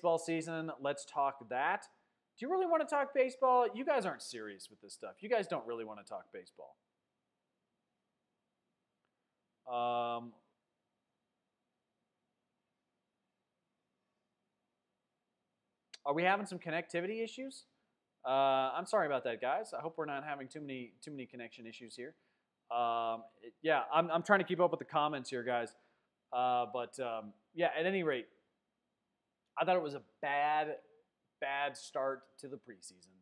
baseball season. Let's talk that. Do you really want to talk baseball? You guys aren't serious with this stuff. You guys don't really want to talk baseball. Are we having some connectivity issues? I'm sorry about that, guys. I hope we're not having too many connection issues here. Yeah, I'm trying to keep up with the comments here, guys. Yeah, at any rate, I thought it was a bad start to the preseason,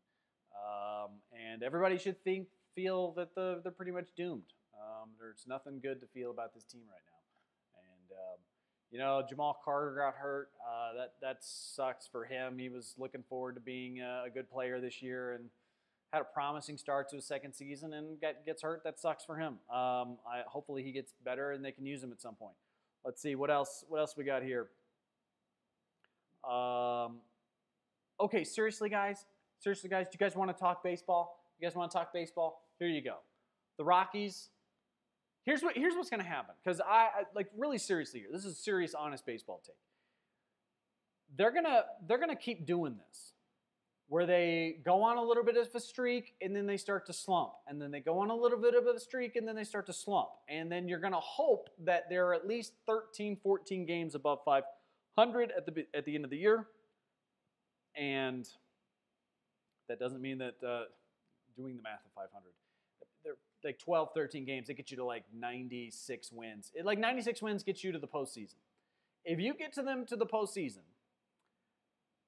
and everybody should feel that they're pretty much doomed. There's nothing good to feel about this team right now, and Jamal Carter got hurt. That sucks for him. He was looking forward to being a good player this year and had a promising start to his second season and gets hurt. That sucks for him. Hopefully he gets better and they can use him at some point. Let's see what else we got here. Okay, seriously, guys. Do you guys want to talk baseball? You guys want to talk baseball? Here you go. The Rockies. Here's what's going to happen, because I like really seriously here. This is a serious, honest baseball take. They're gonna keep doing this, where they go on a little bit of a streak and then they start to slump, and then they go on a little bit of a streak and then they start to slump, and then you're gonna hope that there are at least 13, 14 games above 500 at the end of the year, and that doesn't mean that doing the math of 500. They're like 12, 13 games, they get you to like 96 wins. 96 wins gets you to the postseason. If you get to the postseason,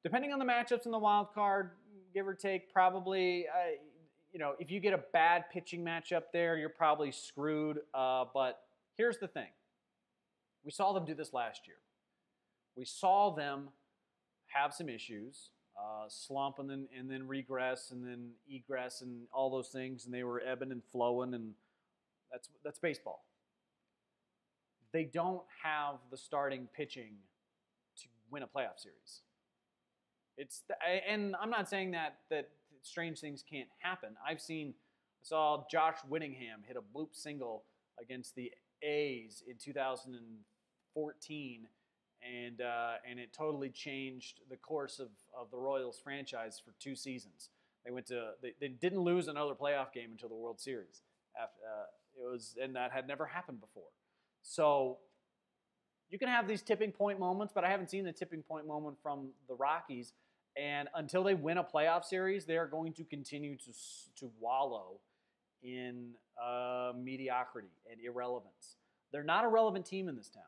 depending on the matchups in the wild card, give or take, probably, if you get a bad pitching matchup there, you're probably screwed. But here's the thing. We saw them do this last year. We saw them have some issues. Slump and then regress and then egress and all those things, and they were ebbing and flowing, and that's baseball. They don't have the starting pitching to win a playoff series. And I'm not saying that strange things can't happen. I saw Josh Whittingham hit a bloop single against the A's in 2014. And it totally changed the course of the Royals franchise for 2 seasons. They didn't lose another playoff game until the World Series. And that had never happened before. So you can have these tipping point moments, but I haven't seen the tipping point moment from the Rockies. And until they win a playoff series, they are going to continue to wallow in mediocrity and irrelevance. They're not a relevant team in this town.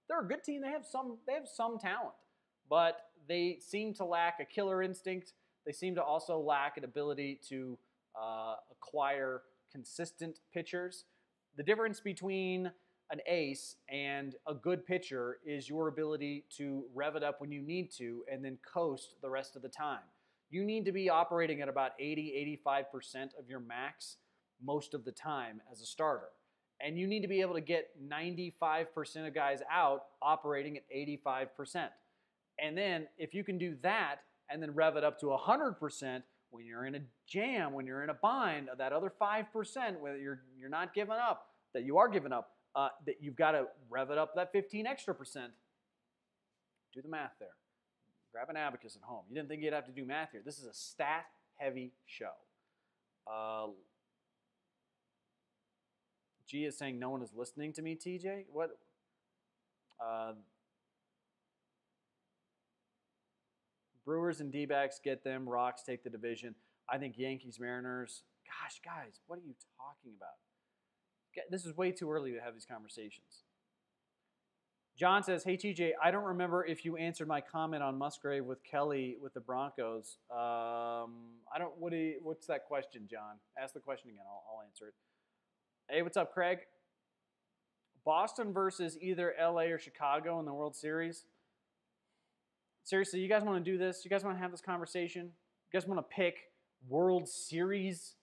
They're a good team. They have some talent, but they seem to lack a killer instinct. They seem to also lack an ability to acquire consistent pitchers. The difference between an ace and a good pitcher is your ability to rev it up when you need to and then coast the rest of the time. You need to be operating at about 80-85% of your max most of the time as a starter. And you need to be able to get 95% of guys out operating at 85%. And then if you can do that and then rev it up to 100% when you're in a jam, when you're in a bind, that other 5% where you're not giving up, that you are giving up, that you've got to rev it up that 15 extra percent. Do the math there. Grab an abacus at home. You didn't think you'd have to do math here. This is a stat-heavy show. G is saying no one is listening to me, TJ? What? Brewers and D-backs get them. Rocks take the division. I think Yankees, Mariners. Gosh, guys, what are you talking about? This is way too early to have these conversations. John says, hey, TJ, I don't remember if you answered my comment on Musgrave with Kelly with the Broncos. What's that question, John? Ask the question again. I'll answer it. Hey, what's up, Craig? Boston versus either LA or Chicago in the World Series. Seriously, you guys want to do this? You guys want to have this conversation? You guys want to pick World Series?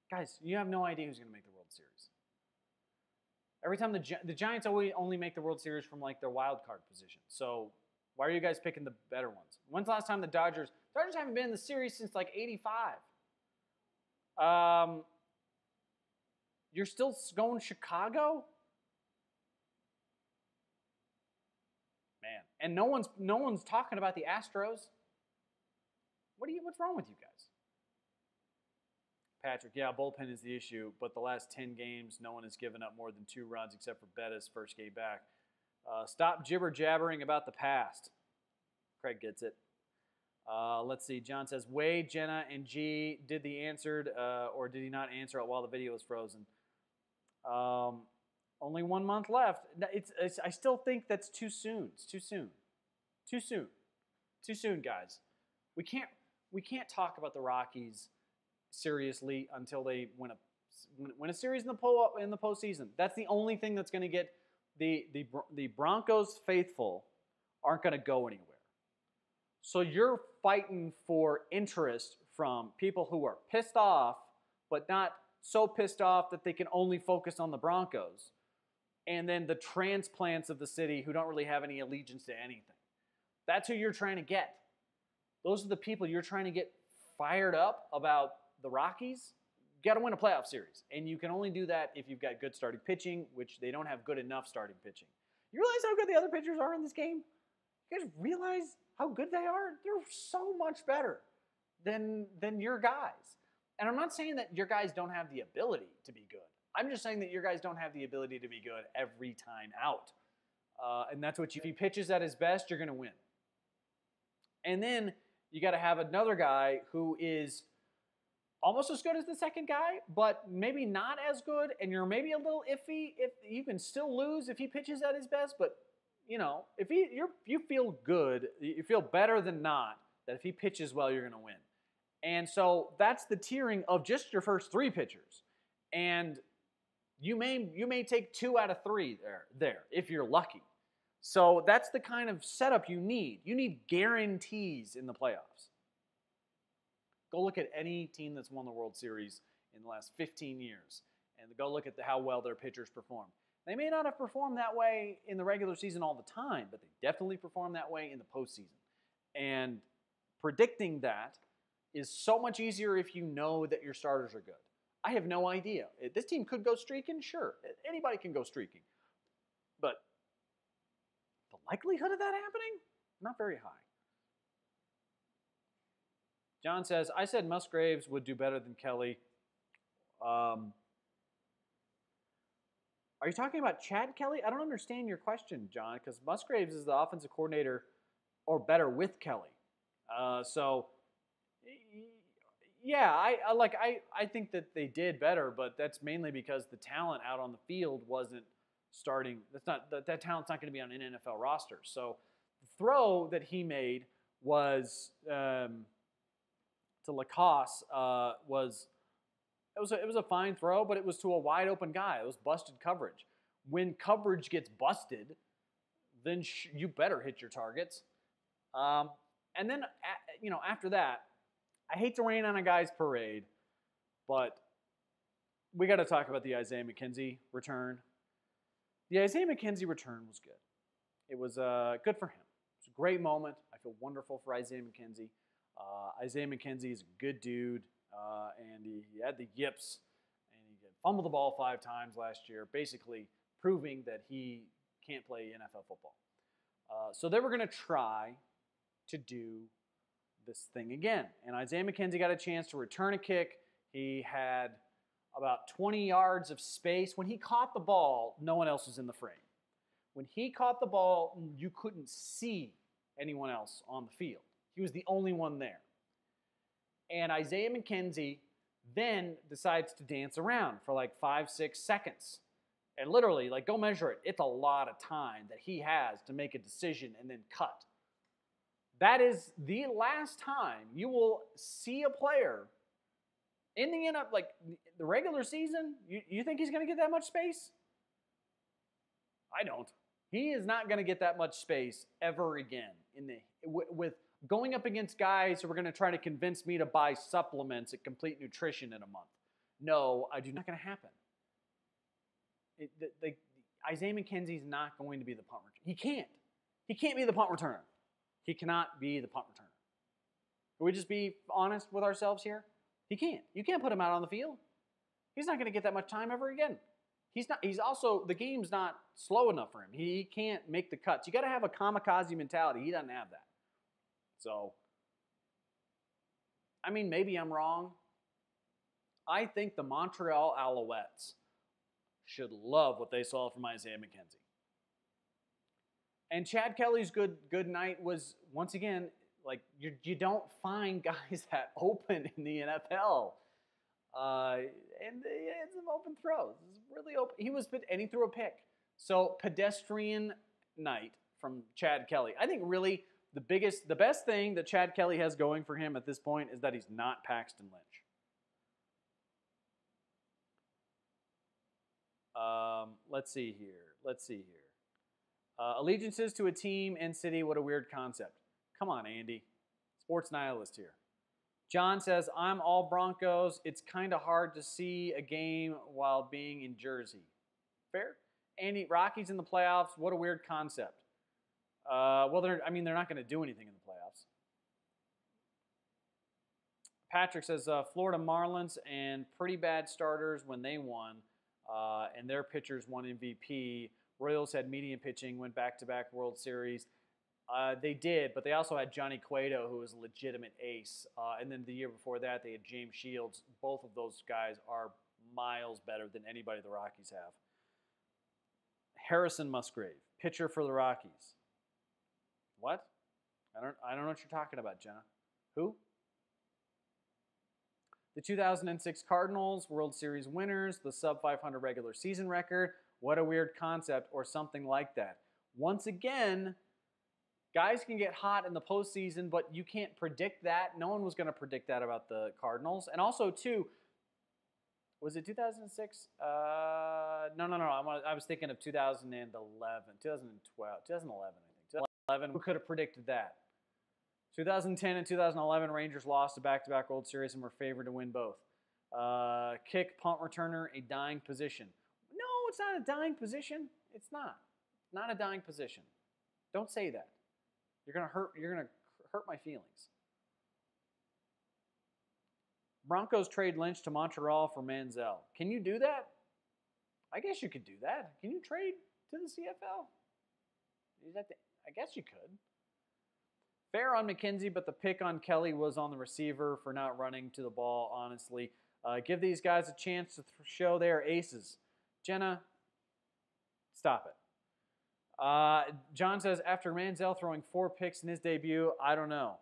Guys, you have no idea who's going to make the World Series. Every time the Giants only make the World Series from like their wild card position. So why are you guys picking the better ones? When's the last time the Dodgers haven't been in the series since like 85. You're still going Chicago? And no one's talking about the Astros. What's wrong with you guys? Patrick, yeah, bullpen is the issue, but the last 10 games, no one has given up more than 2 runs except for Bettis first game back. Stop jibber-jabbering about the past. Craig gets it. Let's see. John says, Wade, Jenna, and G, did the answered or did he not answer it while the video was frozen? Only 1 month left. I still think that's too soon. It's too soon. Too soon. Too soon, guys. We can't talk about the Rockies seriously until they win a series in the postseason. That's the only thing that's going to get the Broncos faithful aren't going to go anywhere. So you're fighting for interest from people who are pissed off, but not so pissed off that they can only focus on the Broncos. And then the transplants of the city who don't really have any allegiance to anything. That's who you're trying to get. Those are the people you're trying to get fired up about the Rockies. You got to win a playoff series. And you can only do that if you've got good starting pitching, which they don't have good enough starting pitching. You realize how good the other pitchers are in this game? You guys realize how good they are? They're so much better than your guys. And I'm not saying that your guys don't have the ability to be good. I'm just saying that your guys don't have the ability to be good every time out. And that's if he pitches at his best, you're going to win. And then you got to have another guy who is almost as good as the second guy, but maybe not as good, and you're maybe a little iffy. If you can still lose if he pitches at his best, but if you feel good, you feel better than not that if he pitches well, you're going to win. And so that's the tiering of just your first 3 pitchers. And you may take 2 out of 3 there if you're lucky. So that's the kind of setup you need. You need guarantees in the playoffs. Go look at any team that's won the World Series in the last 15 years, and go look at how well their pitchers perform. They may not have performed that way in the regular season all the time, but they definitely perform that way in the postseason. And predicting that is so much easier if you know that your starters are good. I have no idea. This team could go streaking, sure. Anybody can go streaking. But the likelihood of that happening? Not very high. John says, I said Musgraves would do better than Kelly. Are you talking about Chad Kelly? I don't understand your question, John, because Musgraves is the offensive coordinator or better with Kelly. Yeah, I think that they did better, but that's mainly because the talent out on the field wasn't starting. That talent's not going to be on an NFL roster. So the throw that he made was to Lacoste it was a fine throw, but it was to a wide open guy. It was busted coverage. When coverage gets busted, then you better hit your targets. And then after that, I hate to rain on a guy's parade, but we got to talk about the Isaiah McKenzie return. The Isaiah McKenzie return was good. It was good for him. It was a great moment. I feel wonderful for Isaiah McKenzie. Isaiah McKenzie is a good dude, and he had the yips, and he fumbled the ball 5 times last year, basically proving that he can't play NFL football. So they were going to try to do this thing again. And Isaiah McKenzie got a chance to return a kick. He had about 20 yards of space. When he caught the ball, no one else was in the frame. When he caught the ball, you couldn't see anyone else on the field. He was the only one there. And Isaiah McKenzie then decides to dance around for like 5-6 seconds. And literally, go measure it. It's a lot of time that he has to make a decision and then cut. That is the last time you will see a player in the regular season. You think he's going to get that much space? I don't. He is not going to get that much space ever again with going up against guys who are going to try to convince me to buy supplements at Complete Nutrition in a month. No, I do not going to happen. Isaiah McKenzie's not going to be the punt returner. He can't. He can't be the punt returner. He cannot be the punt returner. Can we just be honest with ourselves here? He can't. You can't put him out on the field. He's not going to get that much time ever again. He's not. He's also the game's not slow enough for him. He can't make the cuts. You got to have a kamikaze mentality. He doesn't have that. So, I mean, maybe I'm wrong. I think the Montreal Alouettes should love what they saw from Isaiah McKenzie. And Chad Kelly's good night was, once again, like you don't find guys that open in the NFL. And he had some open throws. It was really open. He threw a pick. So pedestrian night from Chad Kelly. I think really the best thing that Chad Kelly has going for him at this point is that he's not Paxton Lynch. Let's see here. Allegiances to a team and city. What a weird concept. Come on, Andy. Sports nihilist here. John says, I'm all Broncos. It's kind of hard to see a game while being in Jersey. Fair? Andy, Rockies in the playoffs. What a weird concept. Well, they're not going to do anything in the playoffs. Patrick says, Florida Marlins and pretty bad starters when they won, and their pitchers won MVP. Royals had median pitching, went back-to-back World Series. They did, but they also had Johnny Cueto, who was a legitimate ace. And then the year before that, they had James Shields. Both of those guys are miles better than anybody the Rockies have. Harrison Musgrave, pitcher for the Rockies. What? I don't know what you're talking about, Jenna. Who? The 2006 Cardinals, World Series winners, the sub-500 regular season record. What a weird concept, or something like that. Once again, guys can get hot in the postseason, but you can't predict that. No one was going to predict that about the Cardinals. And also, too, was it 2006? No. I was thinking of 2011, 2012, 2011, I think. 2011, who could have predicted that? 2010 and 2011, Rangers lost a back-to-back World Series and were favored to win both. Kick, punt returner, a dying position. No, it's not a dying position. It's not. Not a dying position. Don't say that. You're gonna hurt my feelings. Broncos trade Lynch to Montreal for Manziel. Can you do that? I guess you could do that. Can you trade to the CFL? I guess you could. Fair on McKenzie, but the pick on Kelly was on the receiver for not running to the ball, honestly. Give these guys a chance to show they are aces. Jenna, stop it. John says, after Manziel throwing 4 picks in his debut, I don't know.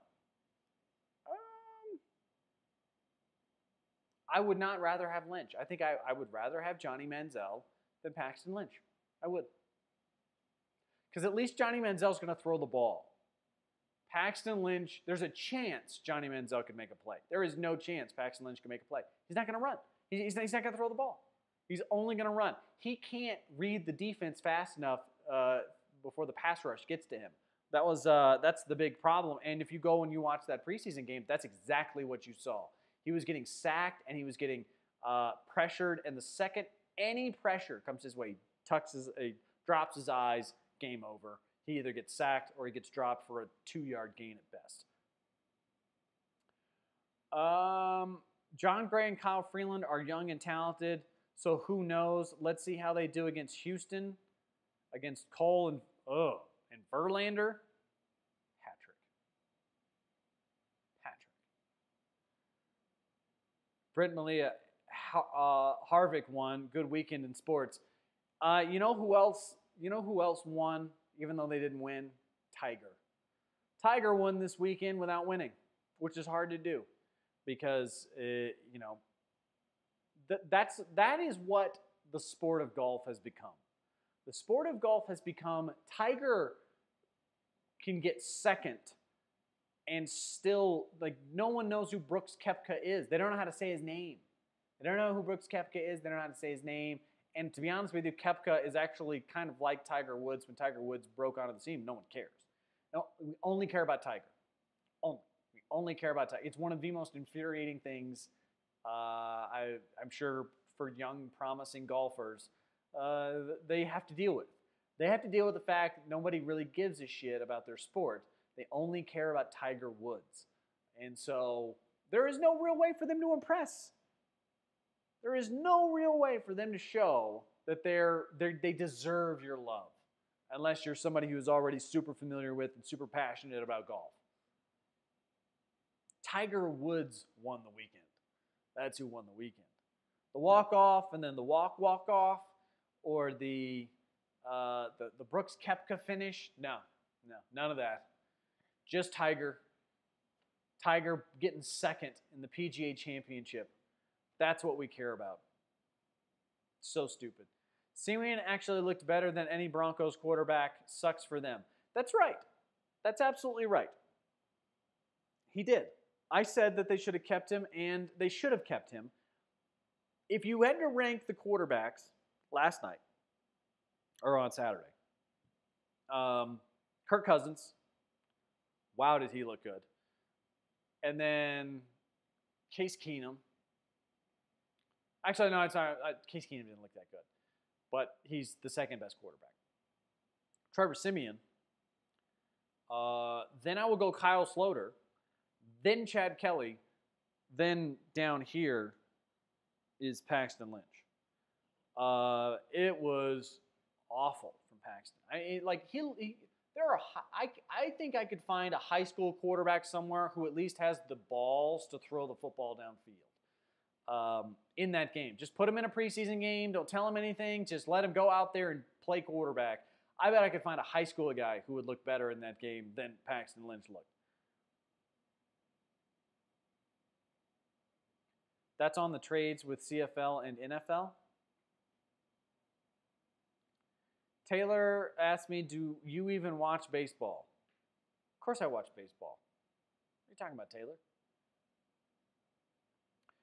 I would not rather have Lynch. I think I would rather have Johnny Manziel than Paxton Lynch. I would. Because at least Johnny Manziel's going to throw the ball. Paxton Lynch, there's a chance Johnny Manziel could make a play. There is no chance Paxton Lynch can make a play. He's not going to run. He's not going to throw the ball. He's only going to run. He can't read the defense fast enough before the pass rush gets to him. That's the big problem. And if you go and you watch that preseason game, that's exactly what you saw. He was getting sacked and he was getting pressured. And the second any pressure comes his way, he drops his eyes, game over. He either gets sacked or he gets dropped for a 2-yard gain at best. John Gray and Kyle Freeland are young and talented, so who knows? Let's see how they do against Houston, against Cole and Verlander. Patrick. Brent Malia, Harvick won. Good weekend in sports. You know who else won? Even though they didn't win, Tiger. Tiger won this weekend without winning, which is hard to do because, that is what the sport of golf has become. The sport of golf has become Tiger can get second and still, no one knows who Brooks Koepka is. They don't know how to say his name. They don't know who Brooks Koepka is. They don't know how to say his name. And to be honest with you, Koepka is actually kind of like Tiger Woods. When Tiger Woods broke onto the scene, no one cares. No, we only care about Tiger. We only care about Tiger. It's one of the most infuriating things, I'm sure, for young, promising golfers, they have to deal with. They have to deal with the fact that nobody really gives a shit about their sport. They only care about Tiger Woods. And so there is no real way for them to impress. There is no real way for them to show that they deserve your love, unless you're somebody who's already super familiar with and super passionate about golf. Tiger Woods won the weekend. That's who won the weekend. The walk-off and then the walk-off, or the Brooks Koepka finish. No, none of that. Just Tiger. Tiger getting second in the PGA Championship. That's what we care about. So stupid. Simeon actually looked better than any Broncos quarterback. Sucks for them. That's right. That's absolutely right. He did. I said that they should have kept him, and they should have kept him. If you had to rank the quarterbacks last night, or on Saturday, Kirk Cousins, wow, did he look good. And then Case Keenum. Actually, no, it's not. Case Keenum didn't look that good. But he's the second best quarterback. Trevor Siemian. Then I will go Kyle Sloter. Then Chad Kelly. Then down here is Paxton Lynch. It was awful from Paxton. I think I could find a high school quarterback somewhere who at least has the balls to throw the football downfield in that game. Just put him in a preseason game. Don't tell him anything. Just let him go out there and play quarterback. I bet I could find a high school guy who would look better in that game than Paxton Lynch looked. That's on the trades with CFL and NFL. Taylor asked me, do you even watch baseball? Of course I watch baseball. What are you talking about, Taylor?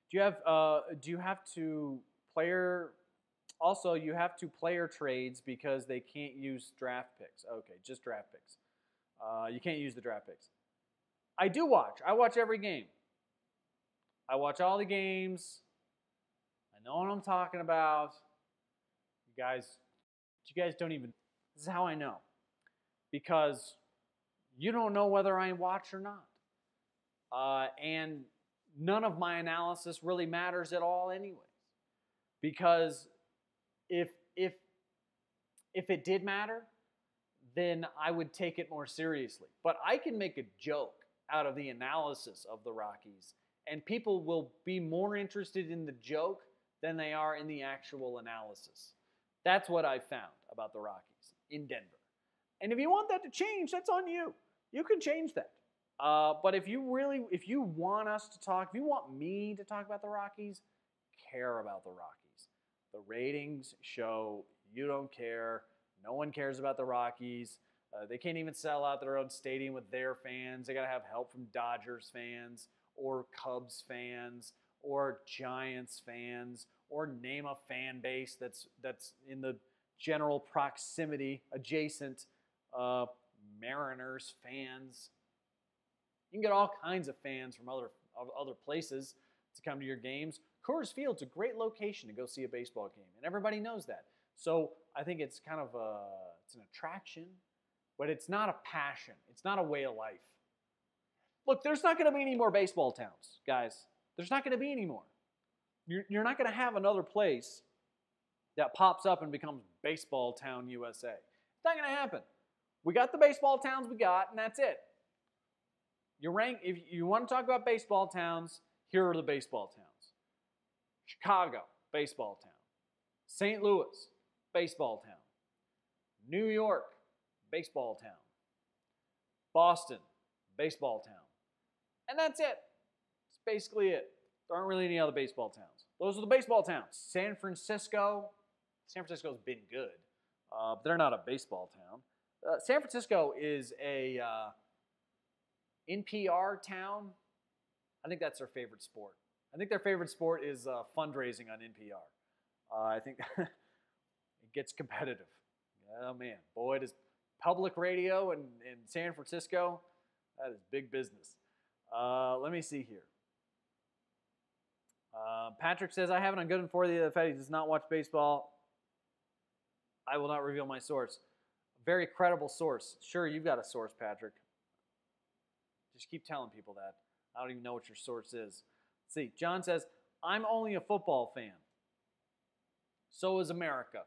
Do you have to player... Also, you have to player trades because they can't use draft picks. Okay, just draft picks. You can't use the draft picks. I do watch. I watch every game. I watch all the games. I know what I'm talking about. You guys don't even... This is how I know. Because you don't know whether I watch or not. And none of my analysis really matters at all anyways. Because if it did matter, then I would take it more seriously. But I can make a joke out of the analysis of the Rockies, and people will be more interested in the joke than they are in the actual analysis. That's what I found about the Rockies in Denver. And if you want that to change, that's on you. You can change that. But if you want us to talk, if you want me to talk about the Rockies, care about the Rockies. The ratings show you don't care. No one cares about the Rockies. They can't even sell out their own stadium with their fans. They got to have help from Dodgers fans or Cubs fans or Giants fans, or name a fan base that's in the general proximity adjacent. Mariners fans. You can get all kinds of fans from other places to come to your games. Coors Field's a great location to go see a baseball game, and everybody knows that. So I think it's kind of it's an attraction, but it's not a passion. It's not a way of life. Look, there's not going to be any more baseball towns, guys. There's not going to be any more. You're not going to have another place that pops up and becomes Baseball Town USA. It's not going to happen. We got the baseball towns we got, and that's it. If you want to talk about baseball towns, here are the baseball towns. Chicago, baseball town. St. Louis, baseball town. New York, baseball town. Boston, baseball town. And that's it. That's basically it. There aren't really any other baseball towns. Those are the baseball towns. San Francisco's been good, but they're not a baseball town. San Francisco is a NPR town. I think that's their favorite sport. I think their favorite sport is fundraising on NPR. I think it gets competitive. Oh, man. Boy, does public radio in San Francisco, that is big business. Let me see here. Patrick says, I have it on good and for the fact he does not watch baseball. I will not reveal my source. Very credible source. Sure, you've got a source, Patrick. Just keep telling people that. I don't even know what your source is. Let's see. John says, I'm only a football fan. So is America.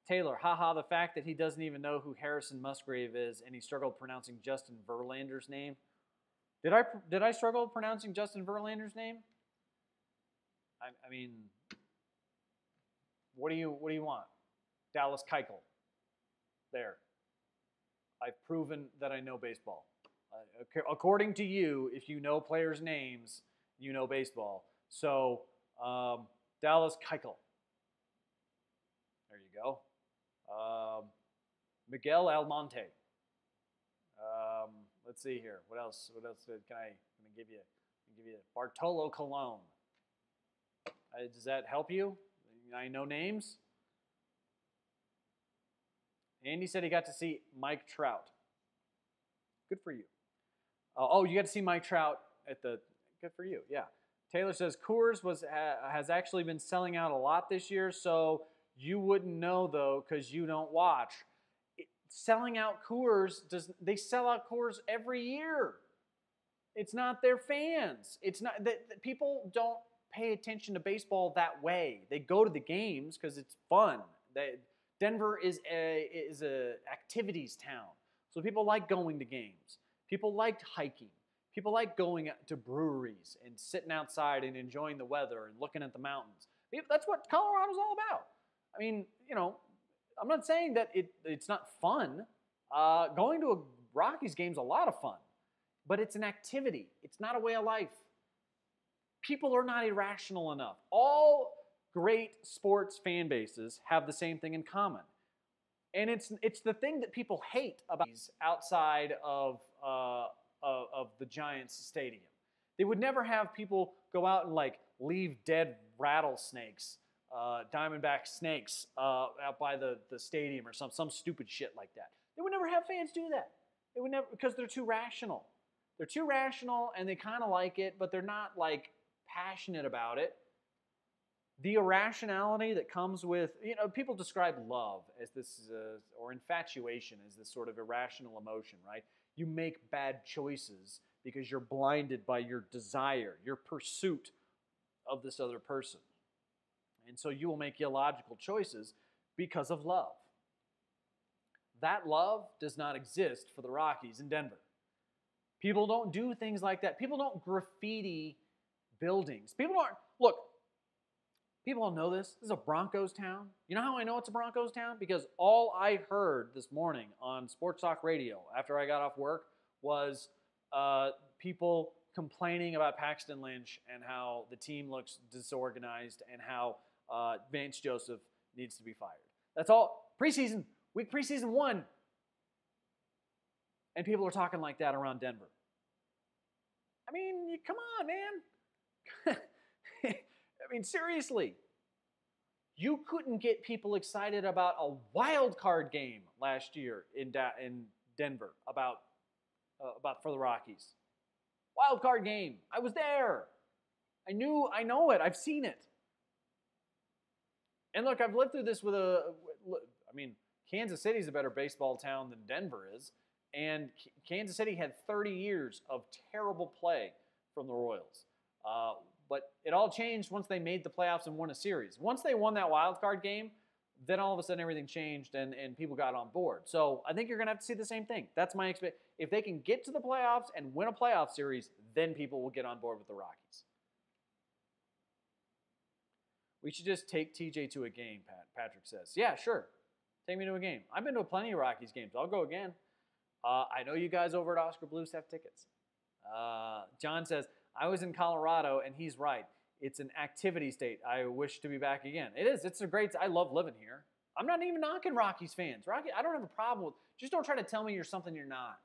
Taylor, haha, the fact that he doesn't even know who Harrison Musgrave is and he struggled pronouncing Justin Verlander's name. Did I struggle pronouncing Justin Verlander's name? I mean, what do you want? Dallas Keuchel. There. I've proven that I know baseball. According to you, if you know players' names, you know baseball. So, Dallas Keuchel. There you go. Miguel Almonte. Let's see here. What else? What else can I give you? Bartolo Colon. Does that help you? I know names. Andy said he got to see Mike Trout. Good for you. You got to see Mike Trout at the. Good for you. Yeah. Taylor says Coors has actually been selling out a lot this year, so you wouldn't know though because you don't watch. Selling out Coors they sell out Coors every year. It's not their fans. It's not that people don't pay attention to baseball that way. They go to the games because it's fun. Denver is a activities town, so people like going to games. People like hiking. People like going to breweries and sitting outside and enjoying the weather and looking at the mountains. That's what Colorado's all about. I mean, I'm not saying that it's not fun. Going to a Rockies game is a lot of fun, but it's an activity. It's not a way of life. People are not irrational enough. All great sports fan bases have the same thing in common. And it's the thing that people hate about these outside of the Giants stadium. They would never have people go out and leave dead rattlesnakes, diamondback snakes out by the stadium or some stupid shit like that. They would never have fans do that. They would never, because they're too rational. They're too rational and they kind of like it, but they're not passionate about it. The irrationality that comes with, people describe love as this, or infatuation as this sort of irrational emotion, right? You make bad choices because you're blinded by your desire, your pursuit of this other person. And so you will make illogical choices because of love. That love does not exist for the Rockies in Denver. People don't do things like that. People don't graffiti buildings. People don't know this. This is a Broncos town. You know how I know it's a Broncos town? Because all I heard this morning on Sports Talk Radio after I got off work was people complaining about Paxton Lynch and how the team looks disorganized and how Vance Joseph needs to be fired. That's all. Preseason 1. And people are talking like that around Denver. I mean, come on, man. I mean, seriously. You couldn't get people excited about a wild card game last year in Denver about for the Rockies. Wild card game. I was there. I know it. I've seen it. And look, I've lived through this Kansas City's a better baseball town than Denver is. And Kansas City had 30 years of terrible play from the Royals. But it all changed once they made the playoffs and won a series. Once they won that wild card game, then all of a sudden everything changed and people got on board. So I think you're going to have to see the same thing. That's my expectation. If they can get to the playoffs and win a playoff series, then people will get on board with the Rockies. We should just take TJ to a game, Patrick says. Yeah, sure. Take me to a game. I've been to plenty of Rockies games. I'll go again. I know you guys over at Oscar Blues have tickets. John says, I was in Colorado, and he's right. It's an activity state. I wish to be back again. It is. It's a great. I love living here. I'm not even knocking Rockies fans. I don't have a problem with. Just don't try to tell me you're something you're not.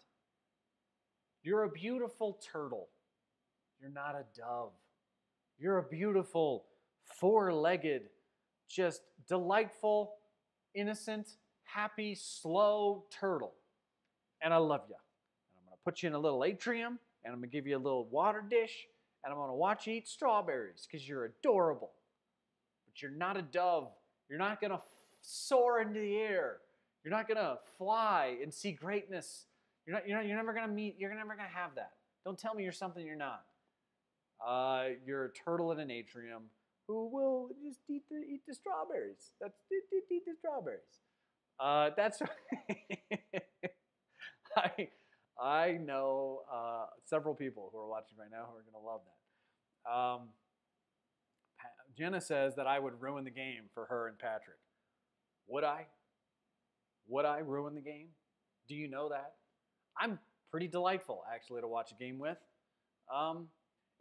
You're a beautiful turtle. You're not a dove. You're a beautiful, four-legged, just delightful, innocent, happy, slow turtle. And I love you. And I'm going to put you in a little atrium, and I'm going to give you a little water dish, and I'm going to watch you eat strawberries because you're adorable. But you're not a dove. You're not going to soar into the air. You're not going to fly and see greatness. You're never going to have that. Don't tell me you're something you're not. You're a turtle in an atrium who will just eat the strawberries. Eat the strawberries. That's I I know several people who are watching right now who are going to love that. Jenna says that I would ruin the game for her and Patrick. Would I? Would I ruin the game? Do you know that? I'm pretty delightful actually to watch a game with, um,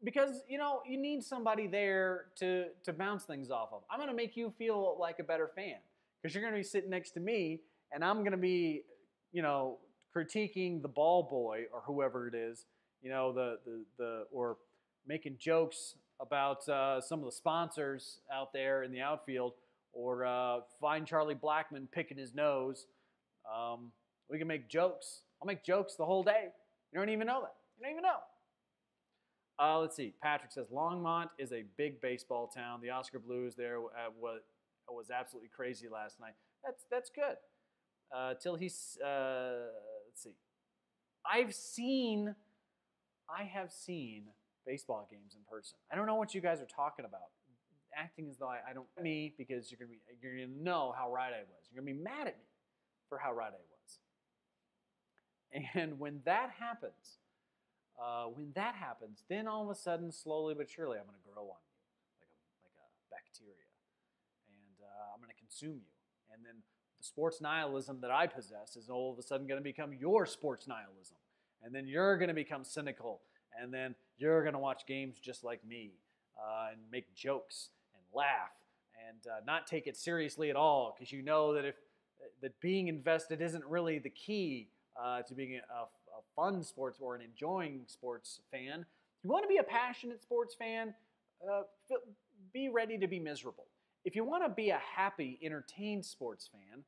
because you need somebody there to bounce things off of. I'm going to make you feel like a better fan because you're going to be sitting next to me, and I'm going to be, you know, critiquing the ball boy or whoever it is, the or making jokes about some of the sponsors out there in the outfield, or find Charlie Blackmon picking his nose. We can make jokes. I'll make jokes the whole day. You don't even know that. You don't even know. Let's see. Patrick says Longmont is a big baseball town. The Oscar Blues there was absolutely crazy last night. That's good. Till he's let's see. I have seen baseball games in person. I don't know what you guys are talking about. Acting as though I don't because you're gonna know how right I was. You're gonna be mad at me for how right I was. And when that happens, then all of a sudden, slowly but surely, I'm gonna grow on you like a bacteria, and I'm gonna consume you. And then the sports nihilism that I possess is all of a sudden gonna become your sports nihilism, and then you're gonna become cynical, and then you're gonna watch games just like me, and make jokes and laugh and not take it seriously at all, because you know that being invested isn't really the key to being a fun sports or an enjoying sports fan. If you want to be a passionate sports fan, be ready to be miserable. If you want to be a happy, entertained sports fan,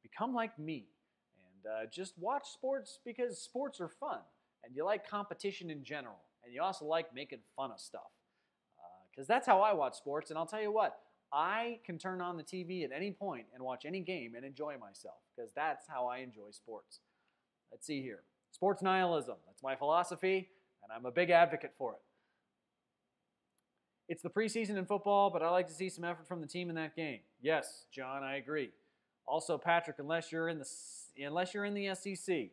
become like me and just watch sports because sports are fun and you like competition in general, and you also like making fun of stuff. Because that's how I watch sports, and I'll tell you what, I can turn on the TV at any point and watch any game and enjoy myself, because that's how I enjoy sports. Let's see here. Sports nihilism. That's my philosophy, and I'm a big advocate for it. It's the preseason in football, but I like to see some effort from the team in that game. Yes, John, I agree. Also, Patrick, unless you're in the SEC.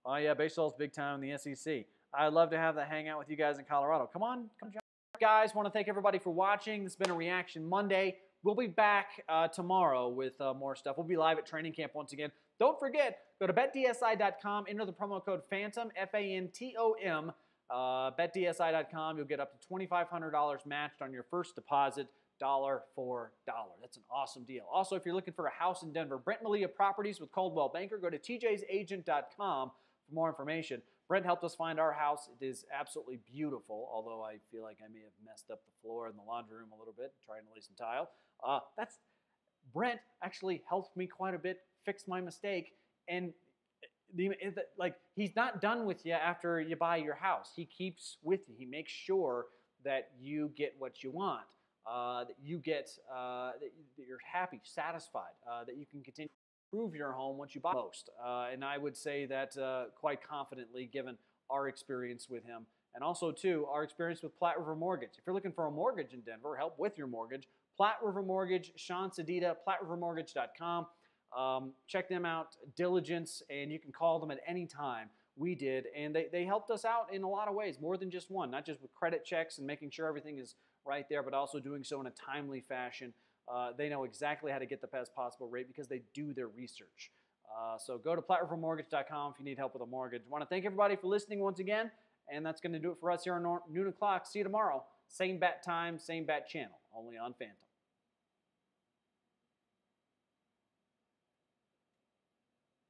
Oh yeah, baseball's big time in the SEC. I'd love to have that hangout with you guys in Colorado. Come on, John. Guys, want to thank everybody for watching. This has been a Reaction Monday. We'll be back tomorrow with more stuff. We'll be live at training camp once again. Don't forget, go to betdsi.com, enter the promo code PHANTOM, F-A-N-T-O-M, betdsi.com. You'll get up to $2,500 matched on your first deposit, dollar for dollar. That's an awesome deal. Also, if you're looking for a house in Denver, Brent Malia Properties with Coldwell Banker, go to tjsagent.com for more information. Brent helped us find our house. It is absolutely beautiful, although I feel like I may have messed up the floor in the laundry room a little bit, trying to lay some tile. Brent actually helped me quite a bit fix my mistake, and he's not done with you after you buy your house. He keeps with you. He makes sure that you get what you want, that you're happy, satisfied, that you can continue to improve your home once you buy most. And I would say that quite confidently, given our experience with him, and also too our experience with Platte River Mortgage. If you're looking for a mortgage in Denver, help with your mortgage, Platte River Mortgage, Sean Sedita, PlatteRiverMortgage.com. Check them out, diligence, and you can call them at any time. We did, and they helped us out in a lot of ways, more than just one, not just with credit checks and making sure everything is right there, but also doing so in a timely fashion. They know exactly how to get the best possible rate because they do their research. So go to PlatteRiverMortgage.com if you need help with a mortgage. I want to thank everybody for listening once again, and that's going to do it for us here on noon o'clock. See you tomorrow. Same bat time, same bat channel, only on Phantom.